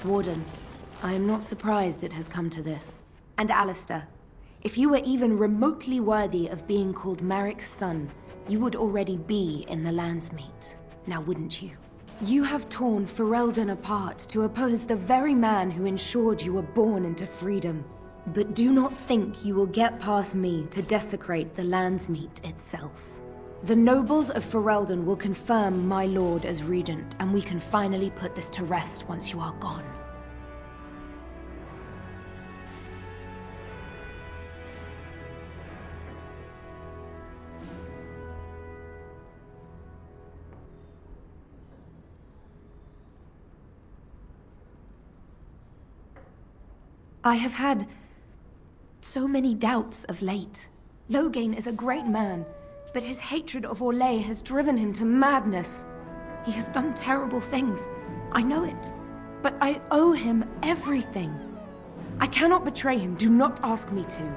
Warden, I am not surprised it has come to this. And Alistair, if you were even remotely worthy of being called Marik's son, you would already be in the Landsmeet, now wouldn't you? You have torn Ferelden apart to oppose the very man who ensured you were born into freedom. But do not think you will get past me to desecrate the Landsmeet itself. The nobles of Ferelden will confirm my lord as regent, and we can finally put this to rest once you are gone. I have had so many doubts of late. Loghain is a great man, but his hatred of Orlais has driven him to madness. He has done terrible things. I know it. But I owe him everything. I cannot betray him. Do not ask me to.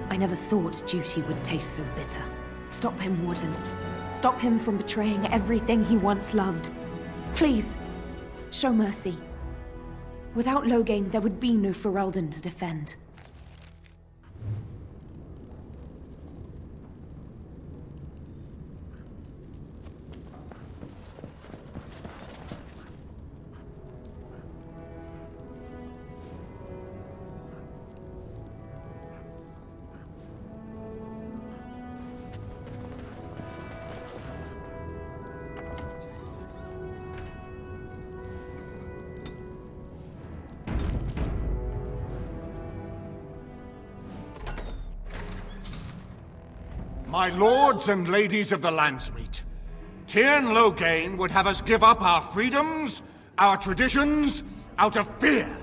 I never thought duty would taste so bitter. Stop him, Warden. Stop him from betraying everything he once loved. Please, show mercy. Without Loghain, there would be no Ferelden to defend. My lords and ladies of the Landsmeet, Tyrn Loghain would have us give up our freedoms, our traditions, out of fear.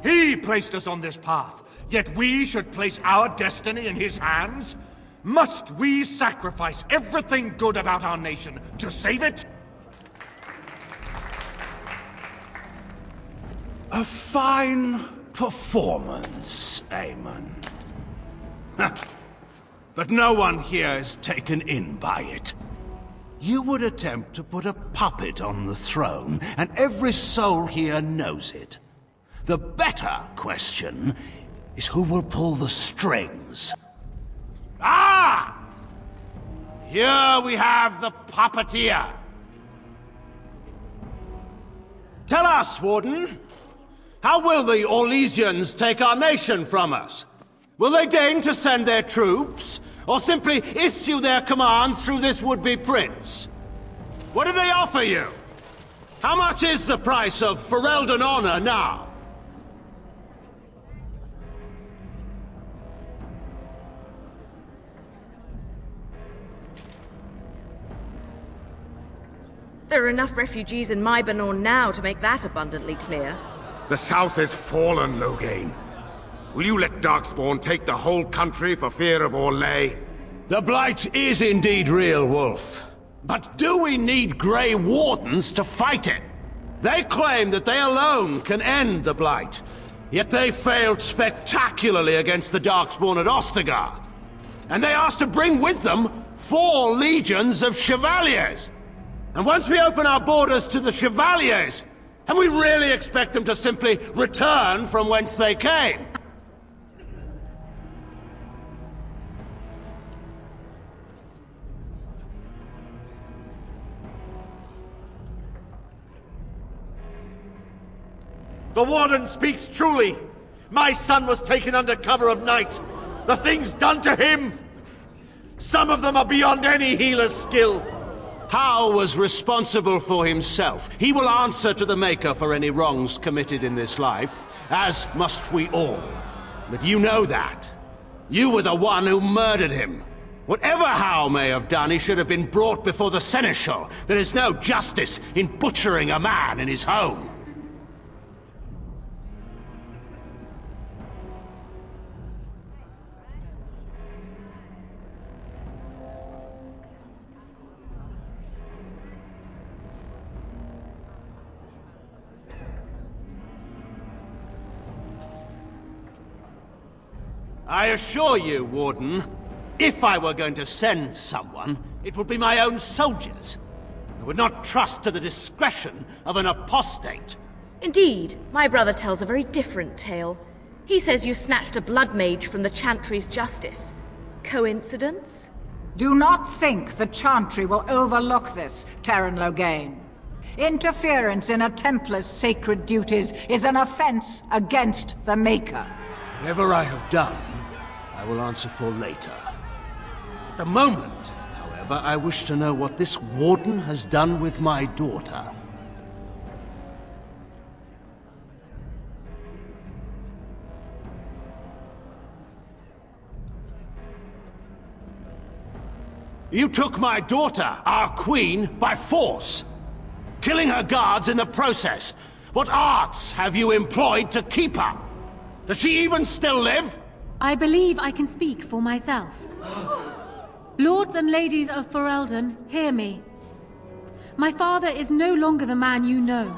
He placed us on this path, yet we should place our destiny in his hands? Must we sacrifice everything good about our nation to save it? A fine performance, Aemon. But no one here is taken in by it. You would attempt to put a puppet on the throne, and every soul here knows it. The better question is who will pull the strings. Ah! Here we have the puppeteer. Tell us, Warden, how will the Orlesians take our nation from us? Will they deign to send their troops, or simply issue their commands through this would-be prince? What do they offer you? How much is the price of Ferelden honor now? There are enough refugees in Mybanor now to make that abundantly clear. The South has fallen, Loghain. Will you let Darkspawn take the whole country for fear of Orlais? The Blight is indeed real, Wolf. But do we need Grey Wardens to fight it? They claim that they alone can end the Blight, yet they failed spectacularly against the Darkspawn at Ostagar. And they asked to bring with them 4 legions of Chevaliers. And once we open our borders to the Chevaliers, can we really expect them to simply return from whence they came? The Warden speaks truly. My son was taken under cover of night. The things done to him, some of them are beyond any healer's skill. Hal was responsible for himself. He will answer to the Maker for any wrongs committed in this life, as must we all. But you know that. You were the one who murdered him. Whatever Hal may have done, he should have been brought before the Seneschal. There is no justice in butchering a man in his home. I assure you, Warden, if I were going to send someone, it would be my own soldiers. I would not trust to the discretion of an apostate. Indeed, my brother tells a very different tale. He says you snatched a blood mage from the Chantry's justice. Coincidence? Do not think the Chantry will overlook this, Terran Loghain. Interference in a Templar's sacred duties is an offense against the Maker. Whatever I have done, I will answer for later. At the moment, however, I wish to know what this Warden has done with my daughter. You took my daughter, our queen, by force, killing her guards in the process. What arts have you employed to keep her? Does she even still live? I believe I can speak for myself. Lords and ladies of Ferelden, hear me. My father is no longer the man you know.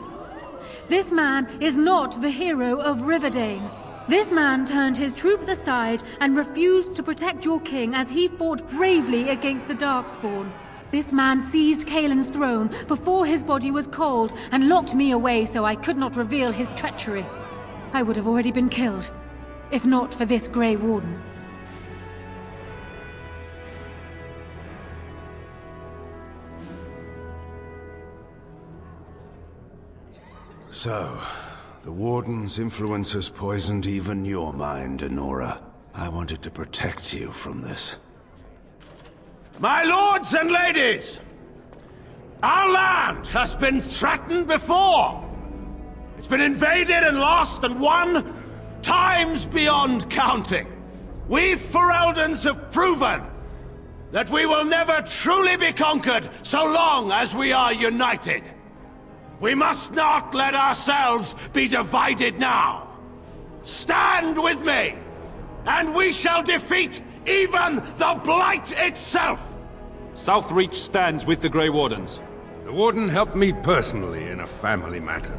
This man is not the hero of Riverdane. This man turned his troops aside and refused to protect your king as he fought bravely against the Darkspawn. This man seized Kaelin's throne before his body was cold and locked me away so I could not reveal his treachery. I would have already been killed, if not for this Grey Warden. So, the Warden's influence has poisoned even your mind, Anora. I wanted to protect you from this. My lords and ladies! Our land has been threatened before! It's been invaded and lost and won times beyond counting. We Fereldans have proven that we will never truly be conquered so long as we are united. We must not let ourselves be divided now. Stand with me, and we shall defeat even the Blight itself! Southreach stands with the Grey Wardens. The Warden helped me personally in a family matter.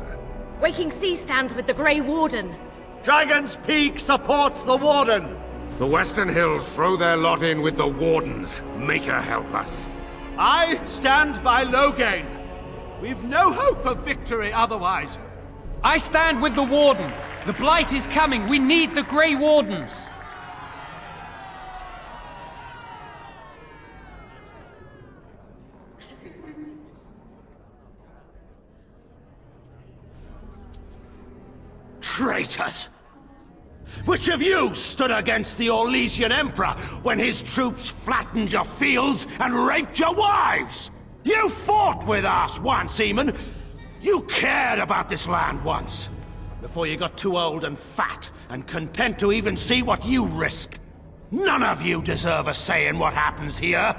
Waking Sea stands with the Grey Warden. Dragon's Peak supports the Warden! The Western Hills throw their lot in with the Wardens. Make her help us. I stand by Loghain. We've no hope of victory otherwise. I stand with the Warden. The Blight is coming. We need the Grey Wardens. Traitors! Which of you stood against the Orlesian Emperor when his troops flattened your fields and raped your wives? You fought with us once, Eamon. You cared about this land once. Before you got too old and fat and content to even see what you risk. None of you deserve a say in what happens here.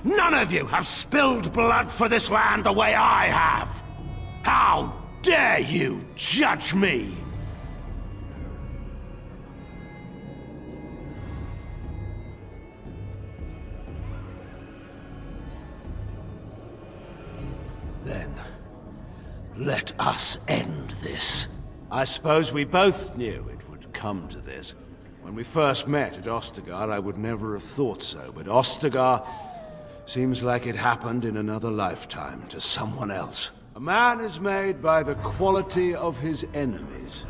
None of you have spilled blood for this land the way I have. How dare you judge me? Then, let us end this. I suppose we both knew it would come to this. When we first met at Ostagar, I would never have thought so, but Ostagar seems like it happened in another lifetime to someone else. A man is made by the quality of his enemies.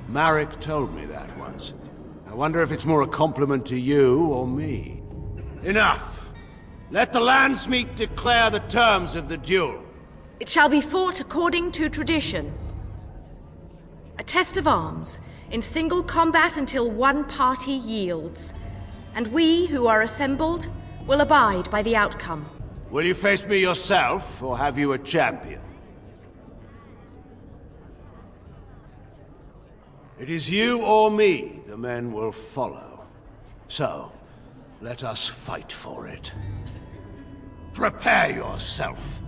Marek told me that once. I wonder if it's more a compliment to you or me. Enough! Let the Landsmeet declare the terms of the duel. It shall be fought according to tradition. A test of arms, in single combat until one party yields. And we, who are assembled, will abide by the outcome. Will you face me yourself, or have you a champion? It is you or me the men will follow. So, let us fight for it. Prepare yourself.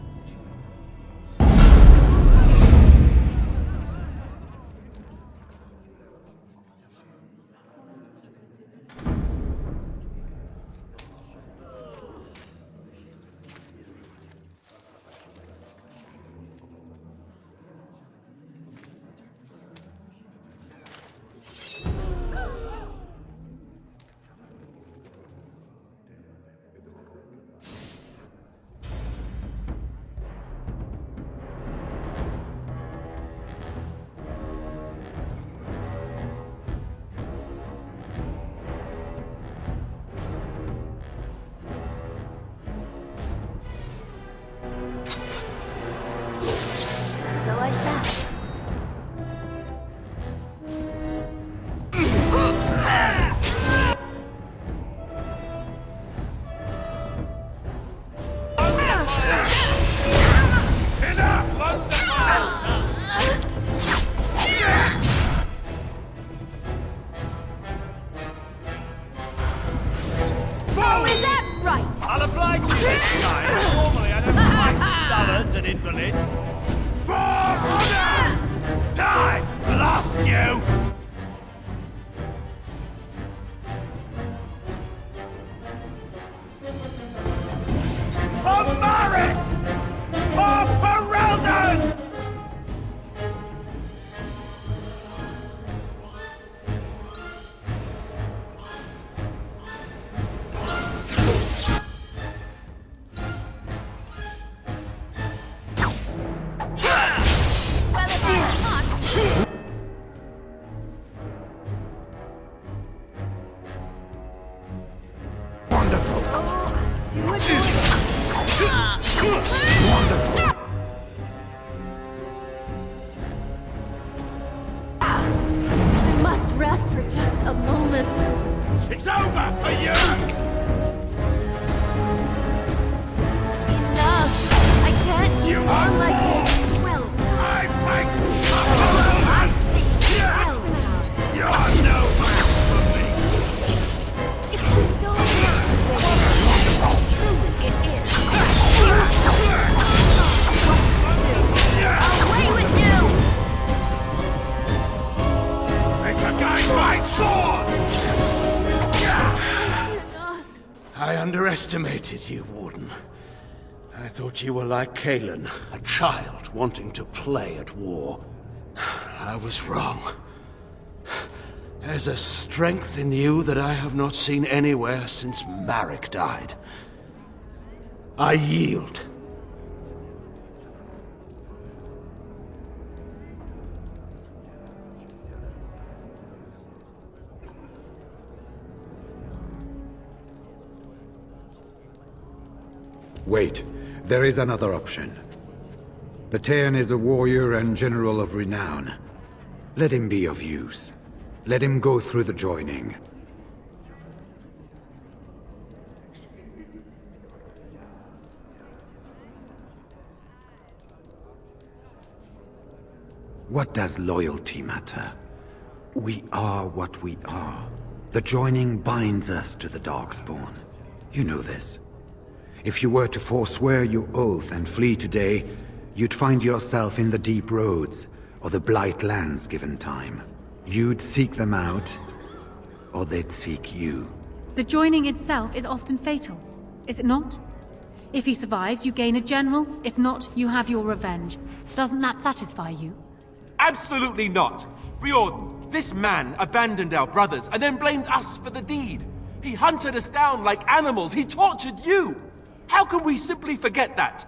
a moment. It's over for you! Enough! I can't keep on like this. Well, I fight! I see. Well, You're no match for me! it's the dawn. Truly, it is. Away with you! Make a guy my sword! I underestimated you, Warden. I thought you were like Kalen, a child wanting to play at war. I was wrong. There's a strength in you that I have not seen anywhere since Marek died. I yield. Wait, there is another option. Patean is a warrior and general of renown. Let him be of use. Let him go through the joining. What does loyalty matter? We are what we are. The joining binds us to the Darkspawn. You know this. If you were to forswear your oath and flee today, you'd find yourself in the Deep Roads, or the Blight Lands given time. You'd seek them out, or they'd seek you. The joining itself is often fatal, is it not? If he survives, you gain a general. If not, you have your revenge. Doesn't that satisfy you? Absolutely not! Riordan, this man abandoned our brothers and then blamed us for the deed. He hunted us down like animals. He tortured you! How can we simply forget that?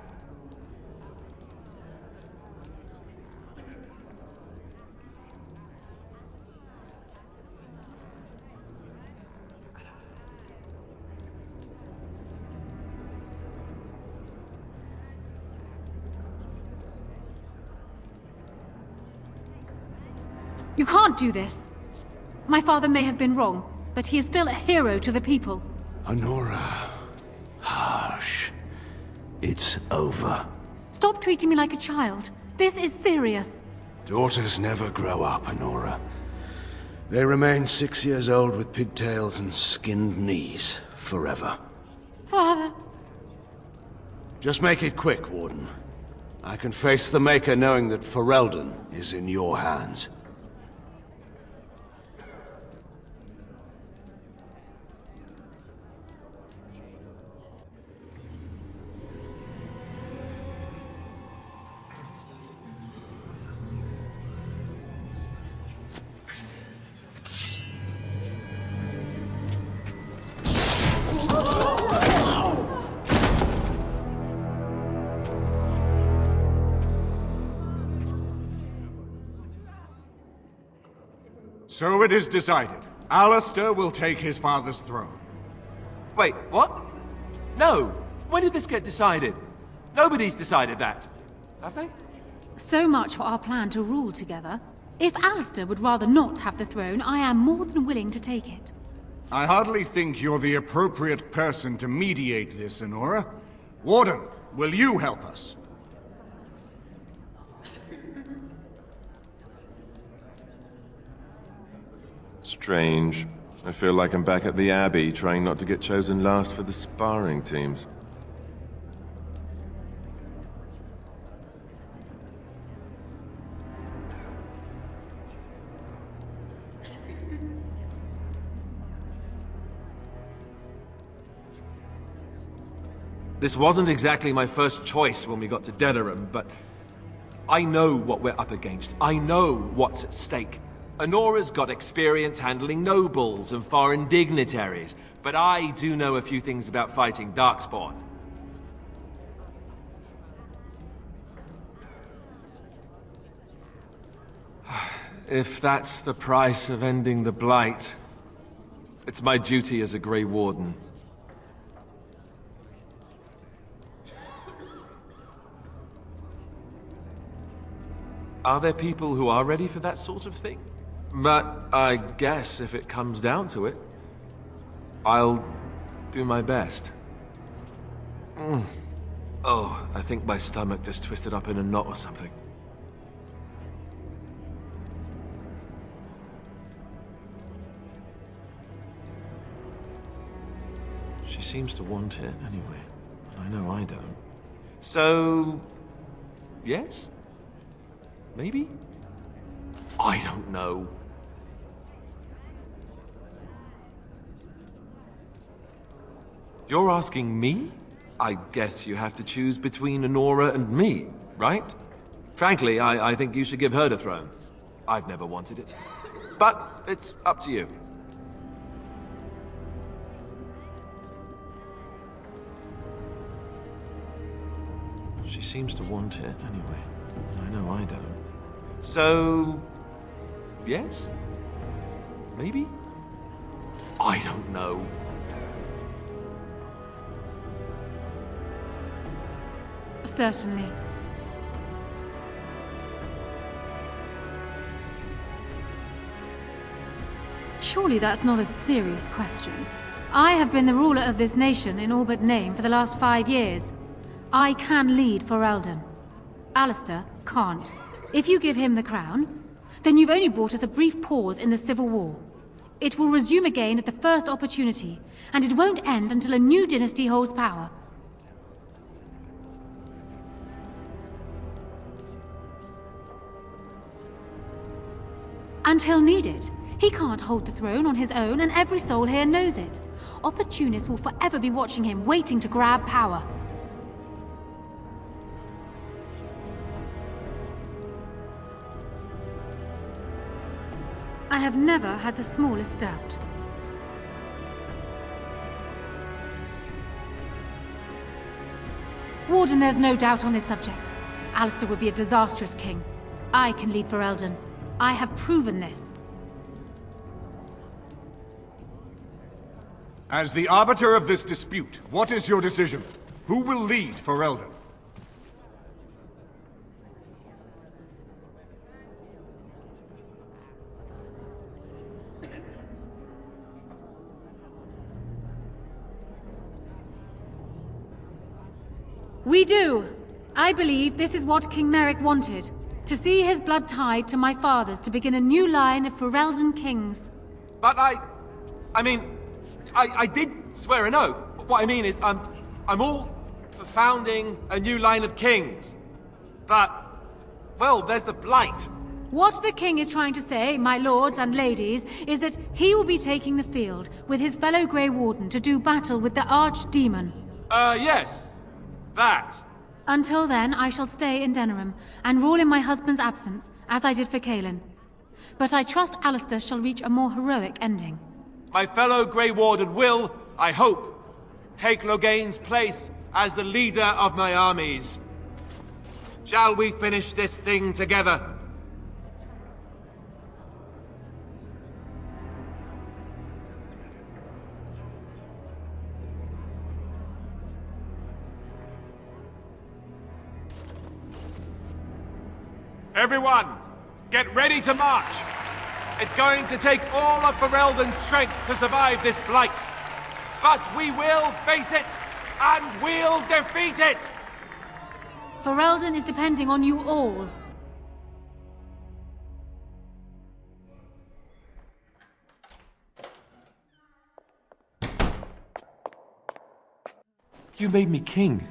You can't do this. My father may have been wrong, but he is still a hero to the people. Anora. Harsh. It's over. Stop treating me like a child. This is serious. Daughters never grow up, Anora. They remain 6 years old with pigtails and skinned knees, forever. Father. Just make it quick, Warden. I can face the Maker knowing that Ferelden is in your hands. So it is decided. Alistair will take his father's throne. Wait, what? No! When did this get decided? Nobody's decided that. Have they? So much for our plan to rule together. If Alistair would rather not have the throne, I am more than willing to take it. I hardly think you're the appropriate person to mediate this, Anora. Warden, will you help us? Strange. I feel like I'm back at the Abbey, trying not to get chosen last for the sparring teams. This wasn't exactly my first choice when we got to Denerim, but I know what we're up against. I know what's at stake. Anora's got experience handling nobles and foreign dignitaries, but I do know a few things about fighting Darkspawn. If that's the price of ending the Blight, it's my duty as a Grey Warden. Are there people who are ready for that sort of thing? But I guess if it comes down to it, I'll do my best. Oh, I think my stomach just twisted up in a knot or something. She seems to want it anyway, and I know I don't. So, yes? Maybe? I don't know. You're asking me? I guess you have to choose between Anora and me, right? Frankly, I think you should give her the throne. I've never wanted it. But it's up to you. She seems to want it anyway, and I know I don't. So, yes? Maybe? I don't know. Certainly. Surely that's not a serious question. I have been the ruler of this nation in all but name for the last 5 years. I can lead Ferelden. Alistair can't. If you give him the crown, then you've only brought us a brief pause in the civil war. It will resume again at the first opportunity, and it won't end until a new dynasty holds power. And he'll need it. He can't hold the throne on his own, and every soul here knows it. Opportunists will forever be watching him, waiting to grab power. I have never had the smallest doubt. Warden, there's no doubt on this subject. Alistair would be a disastrous king. I can lead Ferelden. I have proven this. As the arbiter of this dispute, what is your decision? Who will lead Ferelden? We do. I believe this is what King Merrick wanted. To see his blood tied to my father's to begin a new line of Ferelden kings. But I did swear an oath. What I mean is, I'm all for founding a new line of kings. But, well, there's the Blight. What the king is trying to say, my lords and ladies, is that he will be taking the field with his fellow Grey Warden to do battle with the Archdemon. Yes. That. Until then, I shall stay in Denerim and rule in my husband's absence, as I did for Kaelin. But I trust Alistair shall reach a more heroic ending. My fellow Grey Warden will, I hope, take Loghain's place as the leader of my armies. Shall we finish this thing together? Everyone, get ready to march! It's going to take all of Ferelden's strength to survive this blight. But we will face it, and we'll defeat it! Ferelden is depending on you all. You made me king.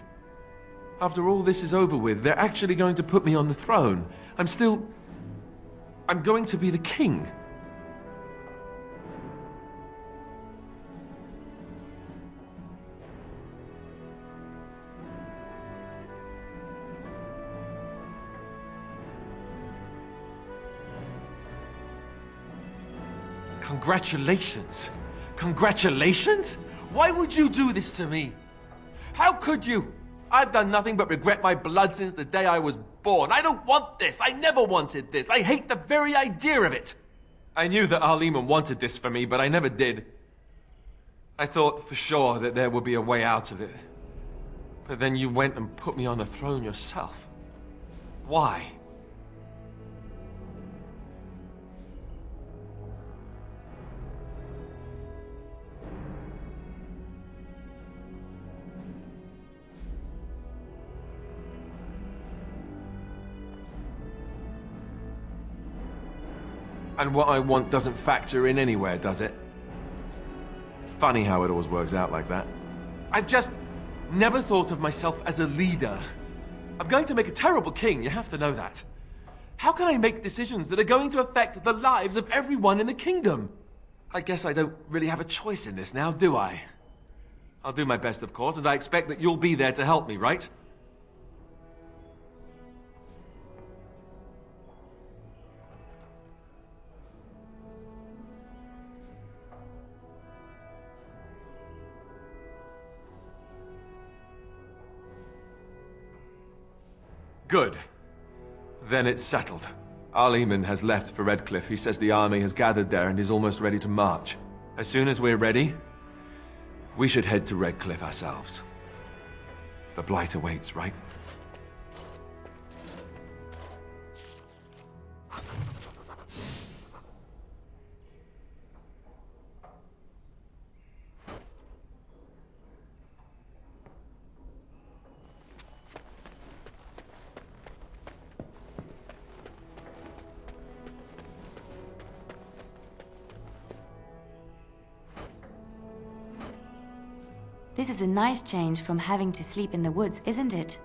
After all this is over with, they're actually going to put me on the throne. I'm going to be the king. Congratulations. Congratulations? Why would you do this to me? How could you? I've done nothing but regret my blood since the day I was born. I don't want this. I never wanted this. I hate the very idea of it. I knew that Arleman wanted this for me, but I never did. I thought for sure that there would be a way out of it. But then you went and put me on the throne yourself. Why? And what I want doesn't factor in anywhere, does it? Funny how it always works out like that. I've just never thought of myself as a leader. I'm going to make a terrible king, you have to know that. How can I make decisions that are going to affect the lives of everyone in the kingdom? I guess I don't really have a choice in this now, do I? I'll do my best, of course, and I expect that you'll be there to help me, right? Good. Then it's settled. Arleman has left for Redcliffe. He says the army has gathered there and is almost ready to march. As soon as we're ready, we should head to Redcliffe ourselves. The Blight awaits, right? This is a nice change from having to sleep in the woods, isn't it?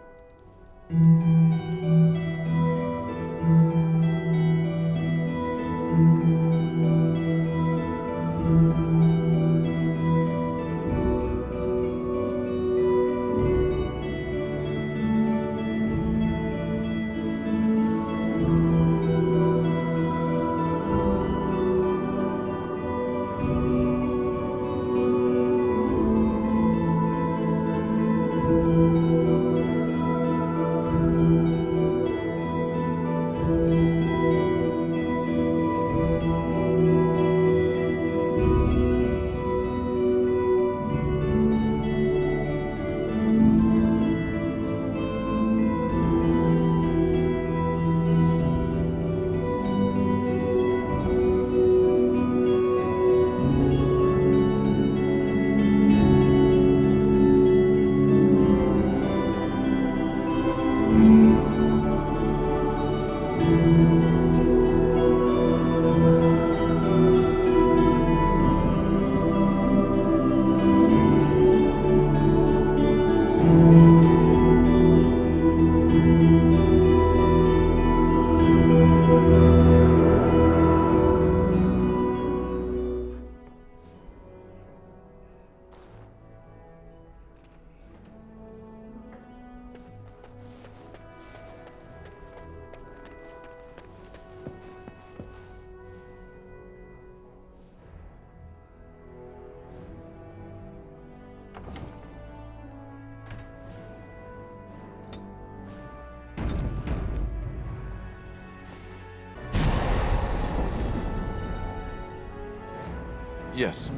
Yes.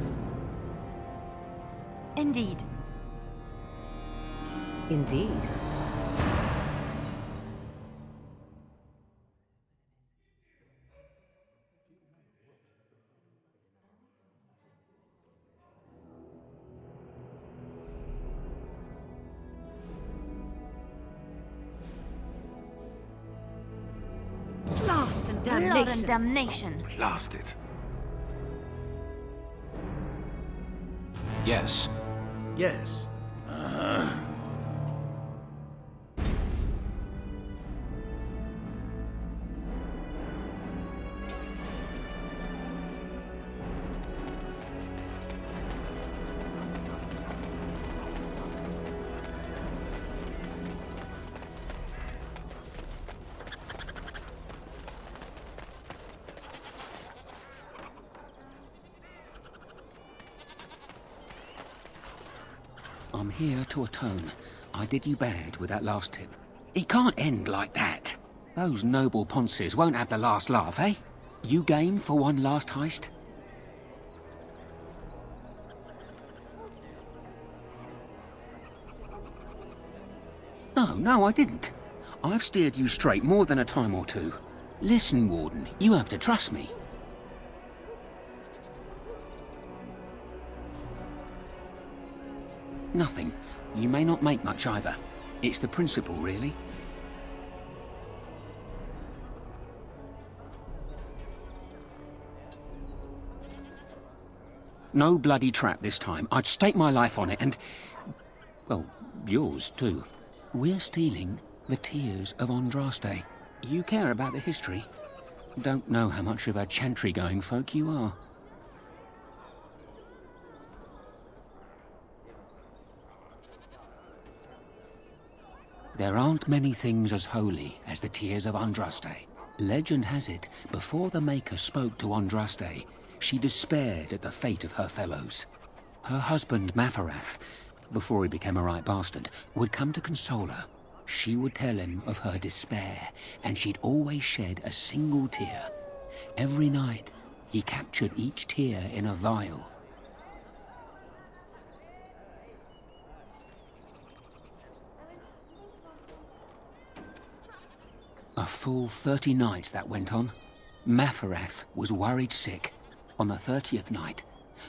Indeed. Indeed. Blast and damnation. Blood and damnation. Blast it. Yes. Yes. I'm here to atone. I did you bad with that last tip. It can't end like that. Those noble ponces won't have the last laugh, eh? You game for one last heist? No, I didn't. I've steered you straight more than a time or two. Listen, Warden, you have to trust me. Nothing. You may not make much either. It's the principle, really. No bloody trap this time. I'd stake my life on it and... well, yours too. We're stealing the Tears of Andraste. You care about the history? Don't know how much of a chantry-going folk you are. There aren't many things as holy as the Tears of Andraste. Legend has it, before the Maker spoke to Andraste, she despaired at the fate of her fellows. Her husband, Mafarath, before he became a right bastard, would come to console her. She would tell him of her despair, and she'd always shed a single tear. Every night, he captured each tear in a vial. A full 30 nights that went on. Mafarath was worried sick. On the 30th night,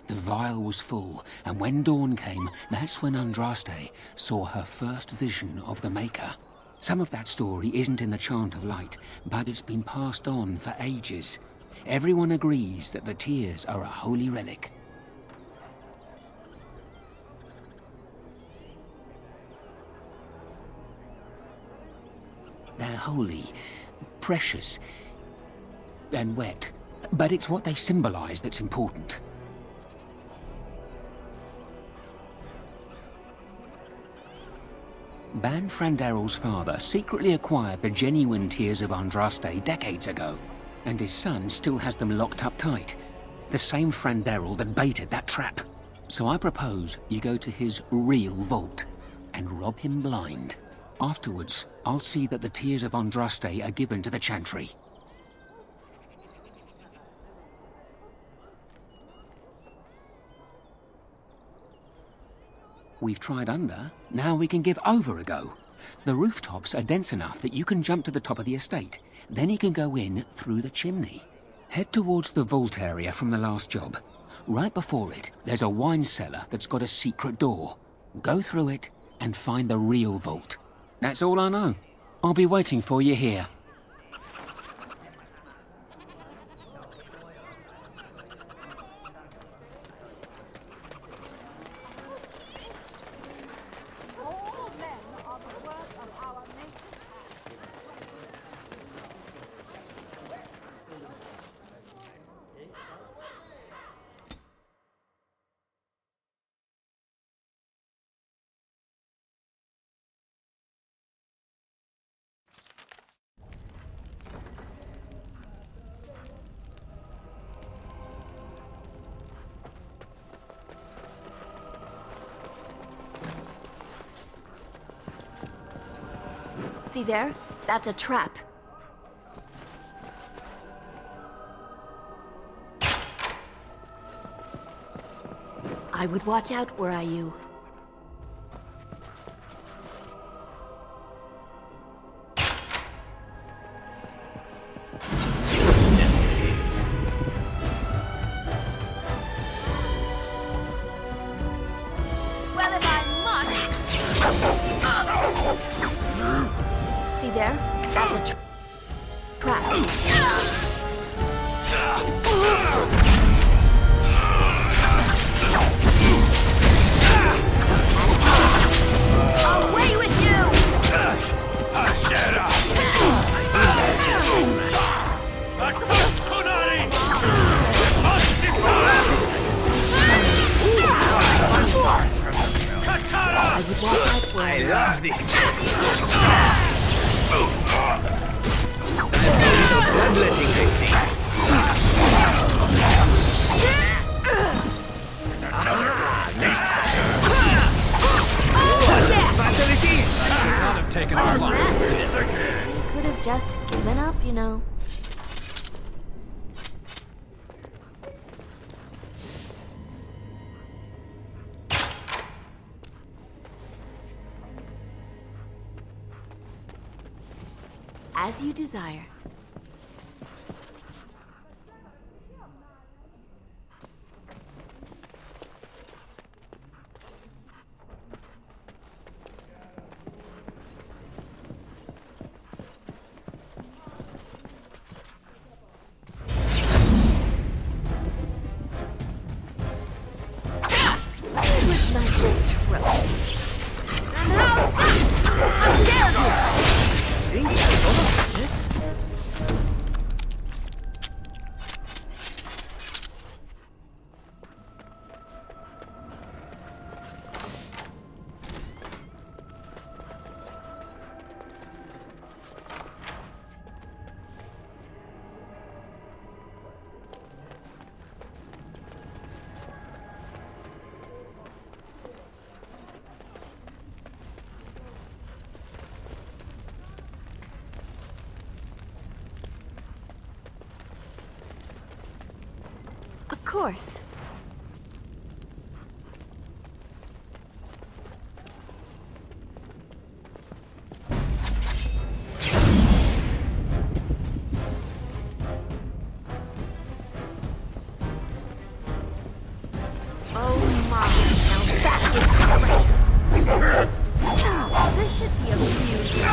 the vial was full, and when dawn came, that's when Andraste saw her first vision of the Maker. Some of that story isn't in the Chant of Light, but it's been passed on for ages. Everyone agrees that the tears are a holy relic. They're holy, precious, and wet. But it's what they symbolize that's important. Ban Frandarel's father secretly acquired the genuine Tears of Andraste decades ago, and his son still has them locked up tight. The same Frandarel that baited that trap. So I propose you go to his real vault and rob him blind. Afterwards, I'll see that the Tears of Andraste are given to the Chantry. We've tried under, now we can give over a go. The rooftops are dense enough that you can jump to the top of the estate. Then you can go in through the chimney. Head towards the vault area from the last job. Right before it, there's a wine cellar that's got a secret door. Go through it and find the real vault. That's all I know. I'll be waiting for you here. See there? That's a trap. I would watch out, were I you. Well, if I must. See there? That's a trap. Away with you! Shut up! I love this. Bloodletting, I see. Next time. Not have taken our lives. Could have just given up, you know. As you desire. course. Oh my, now that is precious. This should be amusing.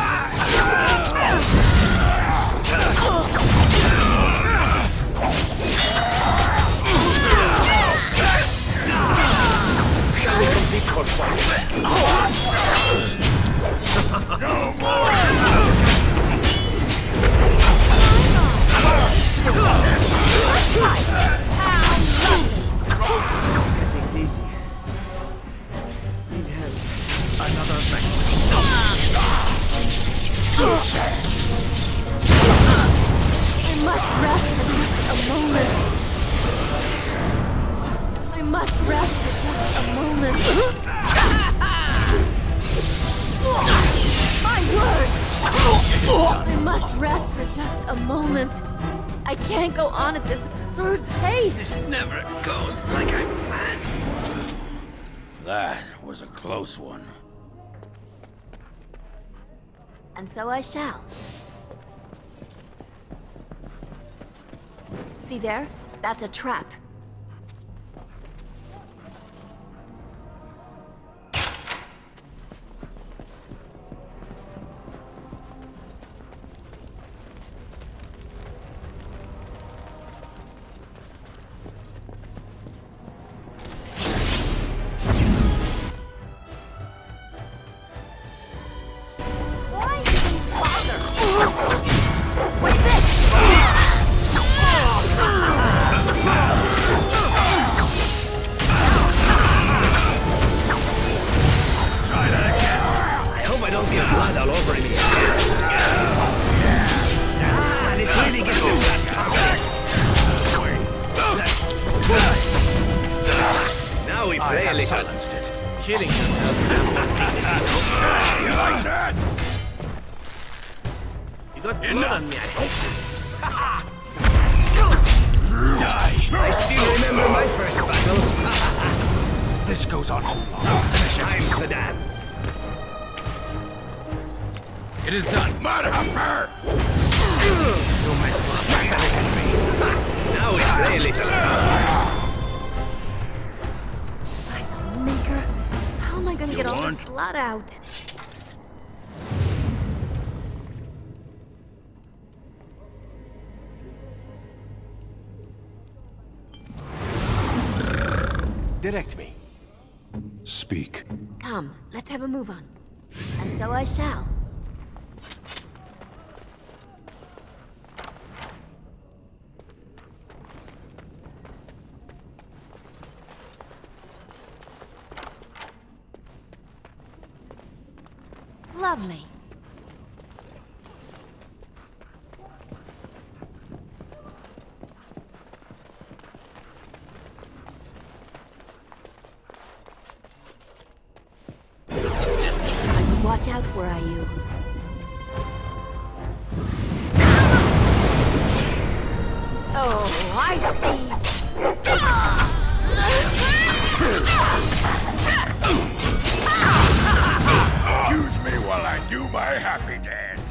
Shall we complete crossfire? No more! Take it easy. Need help. Another vanquish. I must rest for just a moment. I must rest for just a moment. My word! I must rest for just a moment. I can't go on at this absurd pace. This never goes like I planned. That was a close one. And so I shall. See there? That's a trap. Why even bother? What's this? Try that again. I hope I don't get blood all over me. This really gets me Now we play a little. Silenced it. Killing yourself and you like that? You got blood on me, I hate it. Die! I still remember my first battle. This goes on too long. Time to dance. It is done. Mudhopper! Now we play a little. Maker, how am I gonna You get all want? this blood out? Direct me. Speak. Come, let's have a move on. And so I shall. Lovely. Watch out, where are you? Oh, I see. Excuse me while I do my happy dance.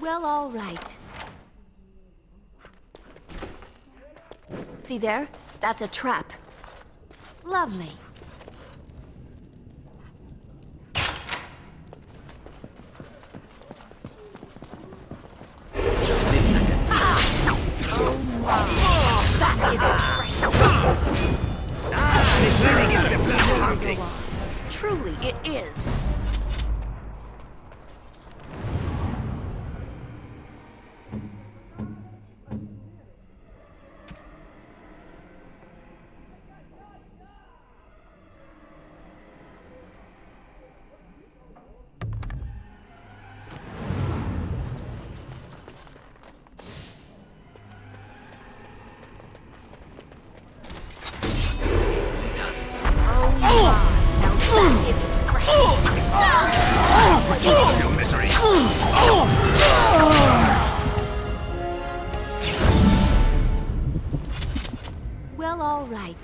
Well, all right. See there? That's a trap. Lovely. That is impressive. This really gets the blood pumping. Truly, it is. right.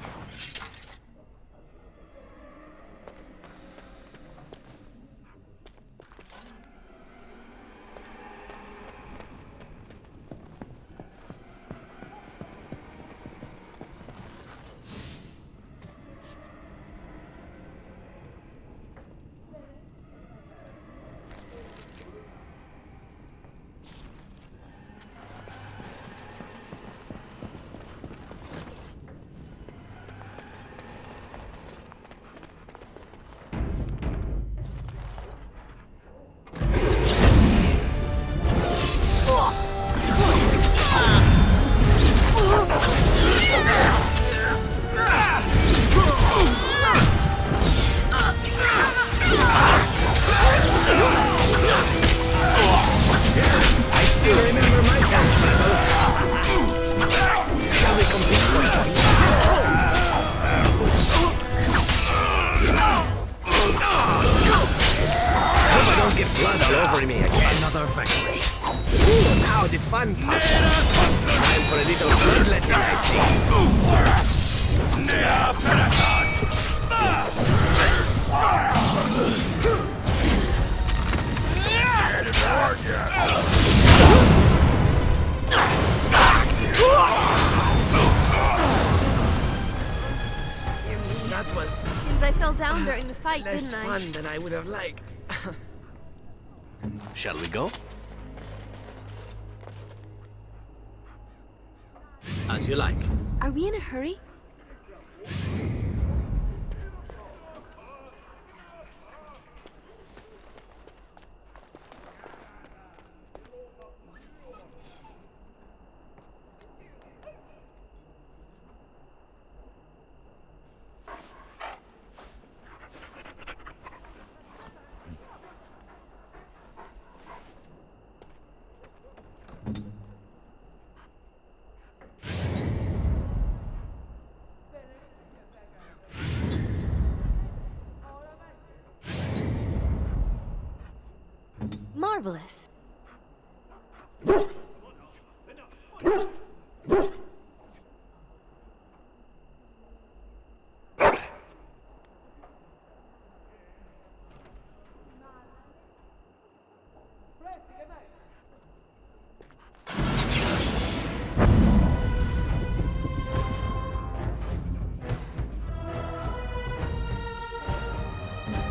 Less fun than I would have liked. Shall we go? As you like. Are we in a hurry? Marvelous.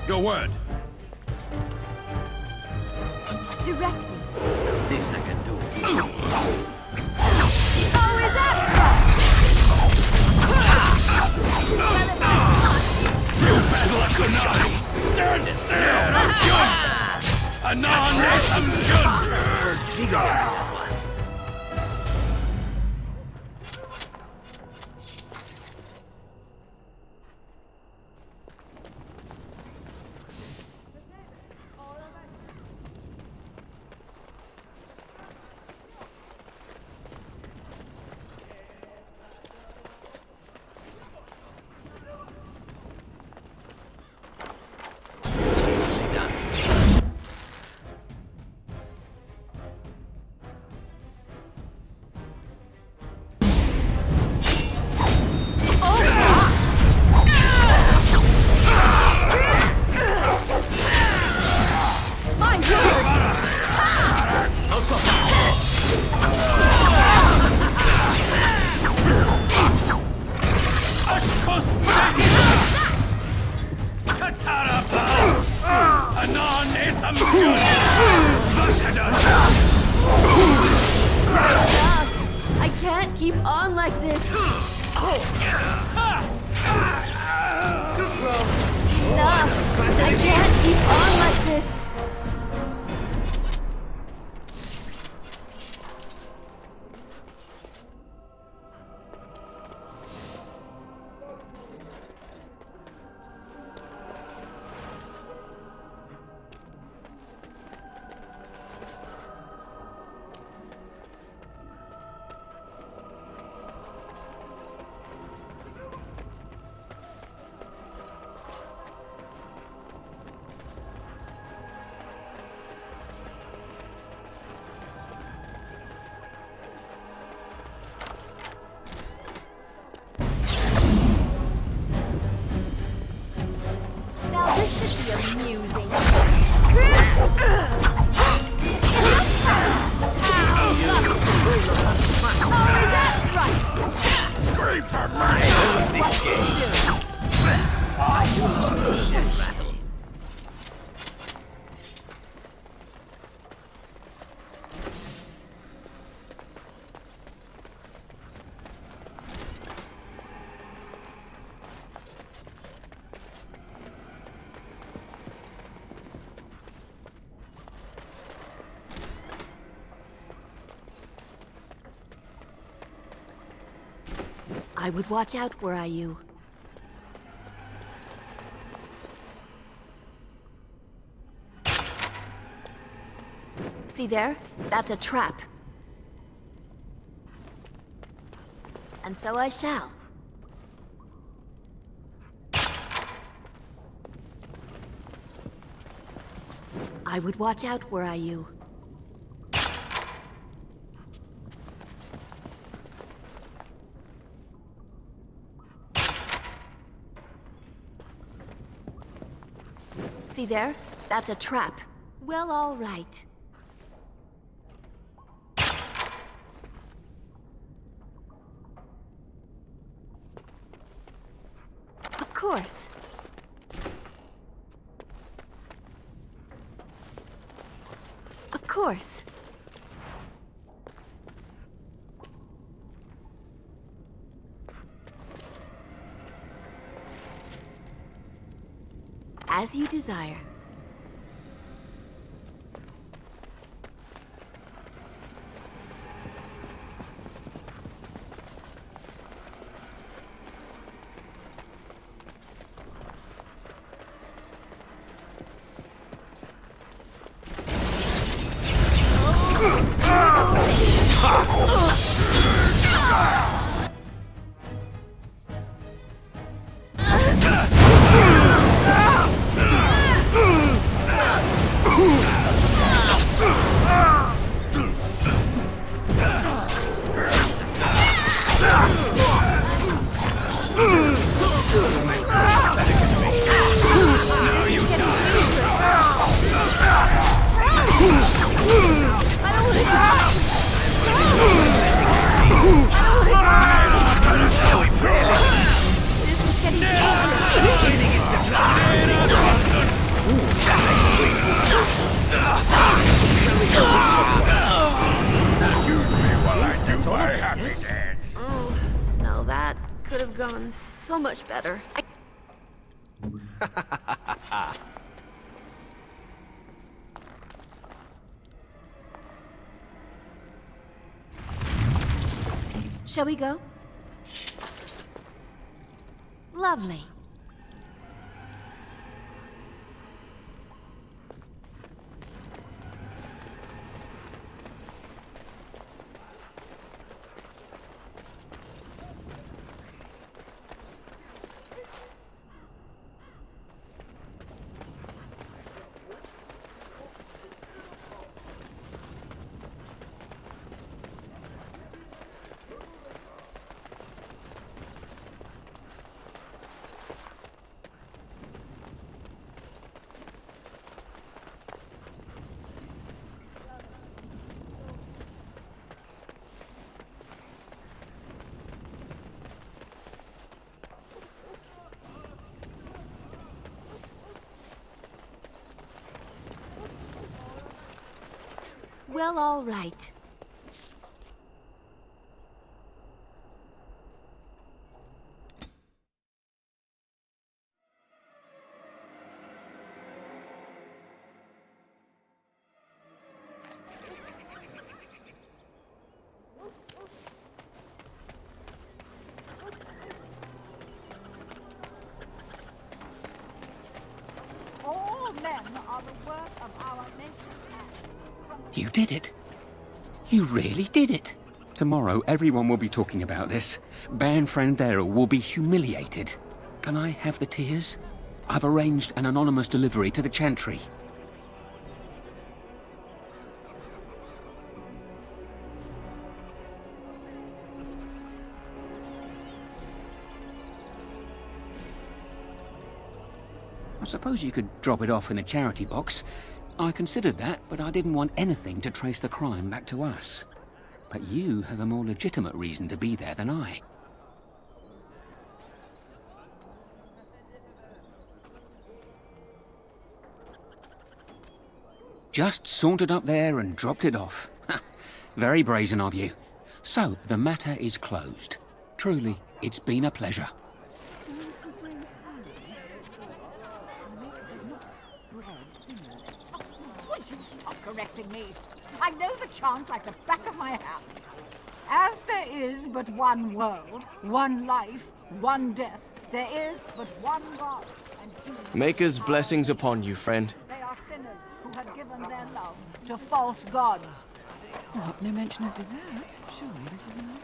Your word. Direct me. This I can do. Oh, is that You bad luck, Stand still! Anon I can't keep on like this. Too slow. Enough. I can't keep on like this. I would watch out were I you. See there? That's a trap. And so I shall. I would watch out were I you. See there? That's a trap. Well, all right. Of course. Of course. As you desire. Oh, no, that could have gone so much better. Shall we go? Lovely. Well, all right. All men are the work of our nature. You did it. You really did it. Tomorrow, everyone will be talking about this. Banfriend Thera will be humiliated. Can I have the tears? I've arranged an anonymous delivery to the Chantry. I suppose you could drop it off in the charity box. I considered that, but I didn't want anything to trace the crime back to us. But you have a more legitimate reason to be there than I. Just sauntered up there and dropped it off. Very brazen of you. So, the matter is closed. Truly, it's been a pleasure. Would you stop correcting me? I know the chant like the back of my hand. As there is but one world, one life, one death, there is but one God. And he... Maker's blessings upon you, friend. They are sinners who have given their love to false gods. What? No mention of dessert? Surely this is a miracle.